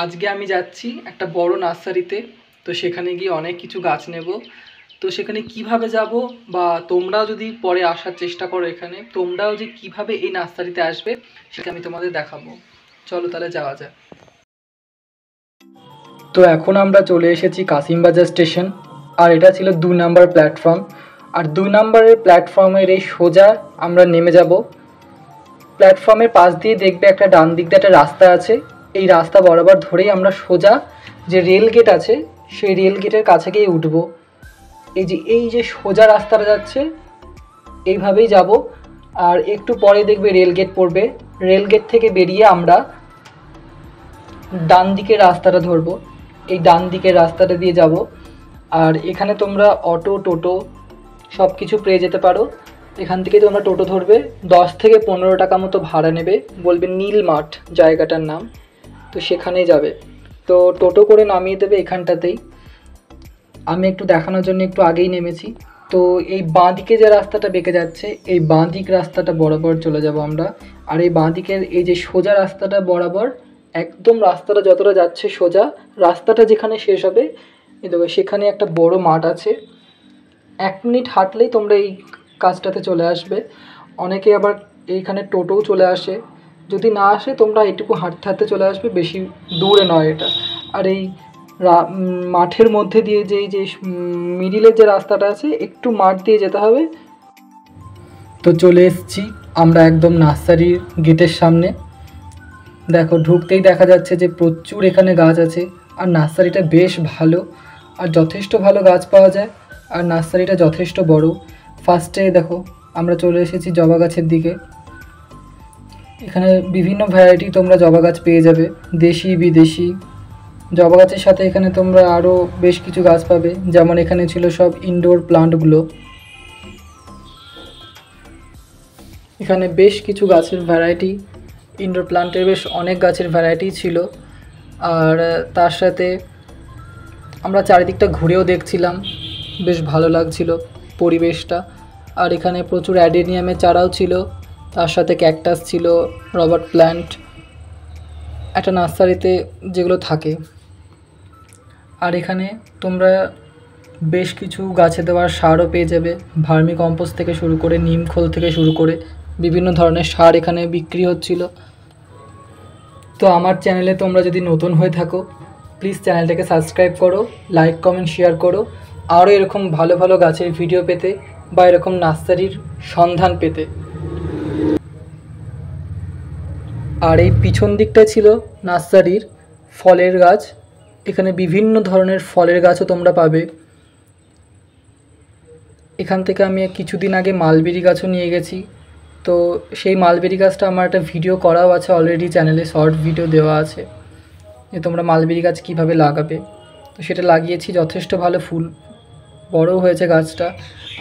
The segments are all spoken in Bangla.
আজকে আমি যাচ্ছি একটা বড় নার্সারিতে। তো সেখানে গিয়ে অনেক কিছু গাছ নেব। তো সেখানে কিভাবে যাব, বা তোমরাও যদি পরে আসার চেষ্টা করো এখানে, তোমরাও যে কিভাবে এই নার্সারিতে আসবে সেটা আমি তোমাদের দেখাবো। চলো তাহলে যাওয়া যাক। তো এখন আমরা চলে এসেছি কাশিমবাজার স্টেশন, আর এটা ছিল 2 নম্বর প্ল্যাটফর্ম। আর 2 নম্বরের প্ল্যাটফর্মের এই সোজা আমরা নেমে যাব। প্ল্যাটফর্মের পাশ দিয়ে দেখবে একটা ডান দিক দিয়ে একটা রাস্তা আছে। এই রাস্তা বরাবর ধরেই আমরা সোজা যে রেল গেট আছে সেই রেল গেটের কাছে গিয়ে উঠবো। এই যে সোজা রাস্তাটা যাচ্ছে এইভাবেই যাব। আর একটু পরে দেখবে রেল গেট পড়বে। রেল গেট থেকে বেরিয়ে আমরা ডান দিকের রাস্তাটা ধরবো। এই ডান দিকের রাস্তাটা দিয়ে যাব। আর এখানে তোমরা অটো টোটো সব কিছু পেয়ে যেতে পারো। এখান থেকে তোমরা টোটো ধরবে, 10 থেকে 15 টাকা মতো ভাড়া নেবে, বলবে নীল মাঠ জায়গাটার নাম, তো সেখানেই যাবে। তো টোটো করে নামিয়ে দেবে এখানটাতেই। আমি একটু দেখানোর জন্য একটু আগেই নেমেছি। তো এই বাঁ দিকে যে রাস্তাটা বেঁকে যাচ্ছে এই বাঁ দিক রাস্তাটা বরাবর চলে যাব আমরা। আর এই বাঁ দিকের এই যে সোজা রাস্তাটা বরাবর একদম রাস্তাটা যতটা যাচ্ছে সোজা, রাস্তাটা যেখানে শেষ হবে এই দেখো সেখানে একটা বড় মাঠ আছে। 1 মিনিট হাঁটলেই তোমরা এই কাজটাতে চলে আসবে। অনেকে আবার এইখানে টোটোও চলে আসে, যদি না আসে তোমরা এইটুকু হাঁটতে হাঁটতে চলে আসবে, বেশি দূরে নয় এটা। আর এই মাঠের মধ্যে দিয়ে যে মিডিলের যে রাস্তাটা আছে একটু মাঠ দিয়ে যেতে হবে। তো চলে এসেছি আমরা একদম নার্সারির গেটের সামনে। দেখো ঢুকতেই দেখা যাচ্ছে যে প্রচুর এখানে গাছ আছে। আর নার্সারিটা বেশ ভালো, আর যথেষ্ট ভালো গাছ পাওয়া যায়। আর নার্সারিটা যথেষ্ট বড়। ফার্স্টে দেখো আমরা চলে এসেছি জবা গাছের দিকে। এখানে বিভিন্ন ভ্যারাইটি তোমরা জবা গাছ পেয়ে যাবে, দেশি বিদেশি। জবা গাছের সাথে এখানে তোমরা আরও বেশ কিছু গাছ পাবে, যেমন এখানে ছিল সব ইনডোর প্লান্টগুলো। এখানে বেশ কিছু গাছের ভ্যারাইটি, ইনডোর প্লান্টের বেশ অনেক গাছের ভ্যারাইটি ছিল। আর তার সাথে আমরা চারিদিকটা ঘুরেও দেখছিলাম, বেশ ভালো লাগছিল পরিবেশটা। আর এখানে প্রচুর অ্যাডেনিয়ামের চারাও ছিল, তার সাথে ক্যাকটাস ছিল, রবার্ট প্ল্যান্ট, একটা নার্সারিতে যেগুলো থাকে। আর এখানে তোমরা বেশ কিছু গাছে দেওয়ার সারও পেয়ে যাবে, ভার্মি কম্পোস্ট থেকে শুরু করে নিম খোল থেকে শুরু করে বিভিন্ন ধরনের সার এখানে বিক্রি হচ্ছিল। তো আমার চ্যানেলে তোমরা যদি নতুন হয়ে থাকো প্লিজ চ্যানেলটাকে সাবস্ক্রাইব করো, লাইক কমেন্ট শেয়ার করো, আরও এরকম ভালো ভালো গাছের ভিডিও পেতে বা এরকম নার্সারির সন্ধান পেতে। আর এই পিছন দিকটা ছিল নার্সারির ফলের গাছ। এখানে বিভিন্ন ধরনের ফলের গাছও তোমরা পাবে। এখান থেকে আমি কিছুদিন আগে মালবেরি গাছও নিয়ে গেছি। তো সেই মালবেরি গাছটা আমার একটা ভিডিও করাও আছে অলরেডি, চ্যানেলে শর্ট ভিডিও দেওয়া আছে যে তোমরা মালবেরি গাছ কীভাবে লাগাবে। তো সেটা লাগিয়েছি, যথেষ্ট ভালো ফুল, বড়ও হয়েছে গাছটা।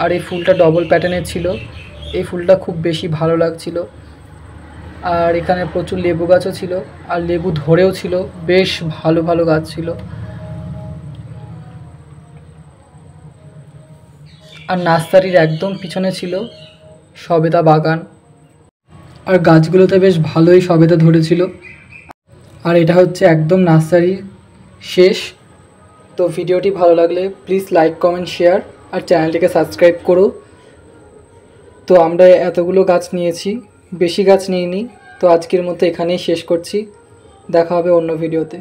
আর এই ফুলটা ডবল প্যাটার্নের ছিল, এই ফুলটা খুব বেশি ভালো লাগছিল। আর এখানে প্রচুর লেবু গাছও ছিল, আর লেবু ধরেও ছিল, বেশ ভালো ভালো গাছ ছিল। আর নার্সারির একদম পিছনে ছিল সবেদা বাগান, আর গাছগুলোতে বেশ ভালোই সবেদা ধরেছিল। আর এটা হচ্ছে একদম নার্সারির শেষ। তো ভিডিওটি ভালো লাগলে প্লিজ লাইক কমেন্ট শেয়ার আর চ্যানেলটিকে সাবস্ক্রাইব করো। তো আমরা এতগুলো গাছ নিয়েছি, বেশি গাছ নিইনি। তো আজকের মতো এখানেই শেষ করছি, দেখা হবে অন্য ভিডিওতে।